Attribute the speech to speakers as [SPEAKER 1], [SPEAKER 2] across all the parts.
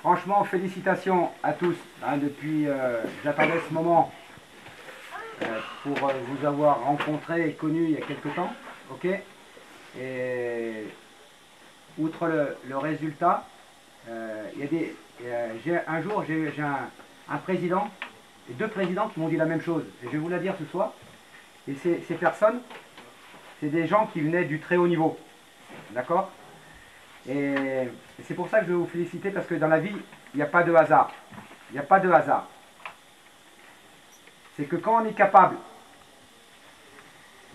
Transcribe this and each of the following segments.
[SPEAKER 1] Franchement, félicitations à tous. Hein, depuis, j'attendais ce moment pour vous avoir rencontré et connu il y a quelques temps. Ok. Et outre le résultat, un jour j'ai un président et deux présidents qui m'ont dit la même chose. Et je vais vous la dire ce soir. Et ces personnes, c'est des gens qui venaient du très haut niveau. D'accord? Et c'est pour ça que je veux vous féliciter, parce que dans la vie, il n'y a pas de hasard. Il n'y a pas de hasard. C'est que quand on est capable,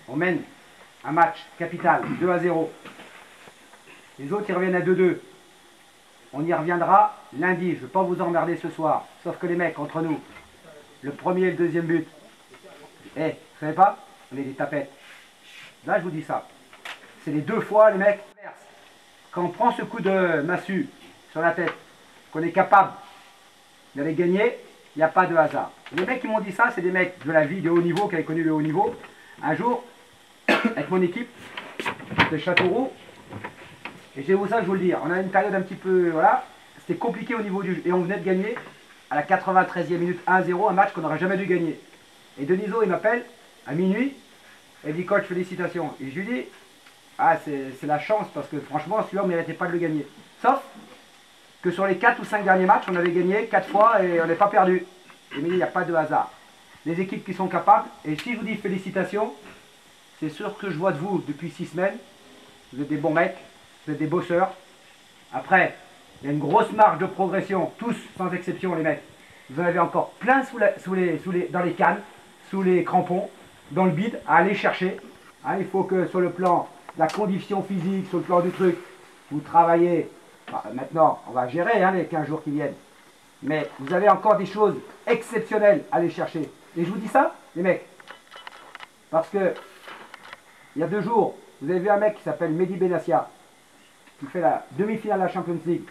[SPEAKER 1] on mène un match capital 2-0, les autres ils reviennent à 2-2. On y reviendra lundi, je ne veux pas vous emmerder ce soir. Sauf que les mecs, entre nous, le premier et le deuxième but, vous savez pas? On est des tapettes. Là, je vous dis ça. C'est les deux fois, les mecs. Quand on prend ce coup de massue sur la tête, qu'on est capable d'aller gagner, il n'y a pas de hasard. Les mecs qui m'ont dit ça, c'est des mecs de la vie de haut niveau, qui avaient connu le haut niveau. Un jour, avec mon équipe, c'était Châteauroux, et j'ai vous ça, je vous le dis, on a une période un petit peu, voilà, c'était compliqué au niveau du jeu, et on venait de gagner à la 93e minute 1-0, un match qu'on n'aurait jamais dû gagner. Et Deniso, il m'appelle à minuit, et il dit, coach, félicitations. Et je lui dis, ah, c'est la chance, parce que franchement, celui-là, on ne méritait pas de le gagner. Sauf que sur les 4 ou 5 derniers matchs, on avait gagné 4 fois et on n'est pas perdu. Et mais il n'y a pas de hasard. Les équipes qui sont capables, et si je vous dis félicitations, c'est sûr que je vois de vous depuis 6 semaines. Vous êtes des bons mecs, vous êtes des bosseurs. Après, il y a une grosse marge de progression, tous sans exception les mecs. Vous en avez encore plein dans les cannes, sous les crampons, dans le bide, à aller chercher. Hein, il faut que sur le plan de la condition physique, sur le plan du truc, vous travaillez. Enfin, maintenant, on va gérer les 15 jours qui viennent. Mais vous avez encore des choses exceptionnelles à aller chercher. Et je vous dis ça, les mecs, parce que il y a 2 jours, vous avez vu un mec qui s'appelle Mehdi Benassia, qui fait la demi-finale de la Champions League.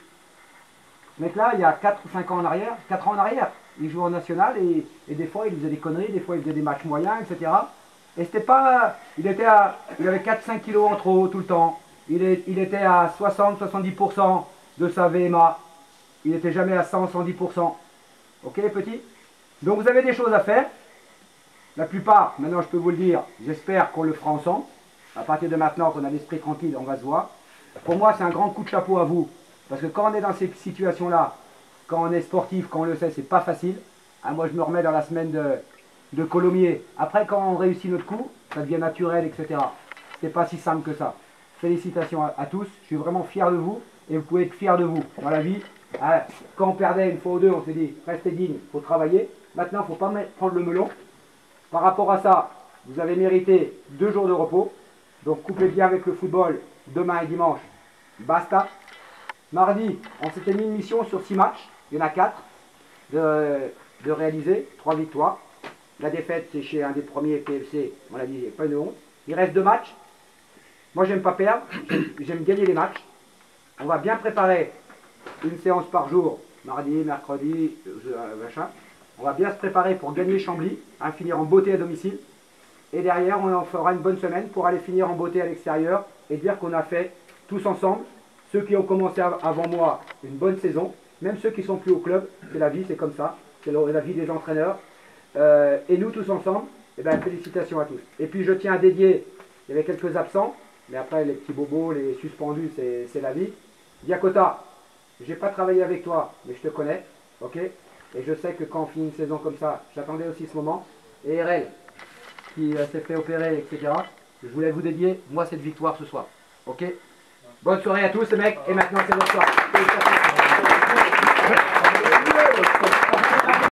[SPEAKER 1] Ce mec-là, il y a 4 ou 5 ans en arrière, 4 ans en arrière, il jouait en national et des fois il faisait des conneries, des fois il faisait des matchs moyens, etc. Et c'était pas. Il avait 4-5 kilos en trop tout le temps. Il était à 60-70% de sa VMA. Il n'était jamais à 100-110%. Ok les petits? Donc vous avez des choses à faire. La plupart, maintenant je peux vous le dire, j'espère qu'on le fera ensemble. À partir de maintenant, qu'on a l'esprit tranquille, on va se voir. Pour moi, c'est un grand coup de chapeau à vous. Parce que quand on est dans ces situations-là, quand on est sportif, quand on le sait, c'est pas facile. Hein, moi, je me remets dans la semaine de Colomiers. Après, quand on réussit notre coup, ça devient naturel, etc. C'est pas si simple que ça. Félicitations à tous. Je suis vraiment fier de vous. Et vous pouvez être fiers de vous dans la vie. Hein, quand on perdait une fois ou deux, on s'est dit, restez digne, il faut travailler. Maintenant, il ne faut pas prendre le melon. Par rapport à ça, vous avez mérité 2 jours de repos. Donc, coupez bien avec le football demain et dimanche. Basta. Mardi, on s'était mis une mission sur 6 matchs. Il y en a 4 de réaliser. 3 victoires. La défaite, c'est chez un des premiers PFC. On l'a dit, il n'y a pas de honte. Il reste 2 matchs. Moi, j'aime pas perdre. J'aime gagner les matchs. On va bien préparer une séance par jour. Mardi, mercredi, machin. On va bien se préparer pour gagner Chambly. Hein, finir en beauté à domicile. Et derrière, on en fera une bonne semaine pour aller finir en beauté à l'extérieur. Et dire qu'on a fait tous ensemble. Ceux qui ont commencé avant moi, une bonne saison. Même ceux qui sont plus au club. C'est la vie, c'est comme ça. C'est la vie des entraîneurs. Et nous tous ensemble, félicitations à tous. Et puis je tiens à dédier, il y avait quelques absents, mais après les petits bobos, les suspendus, c'est la vie. Diakota, j'ai pas travaillé avec toi, mais je te connais, ok? Et je sais que quand on finit une saison comme ça, j'attendais aussi ce moment. Et RL, qui s'est fait opérer, etc. Je voulais vous dédier, moi, cette victoire ce soir, ok? Bonne soirée à tous les mecs, et maintenant c'est votre soir.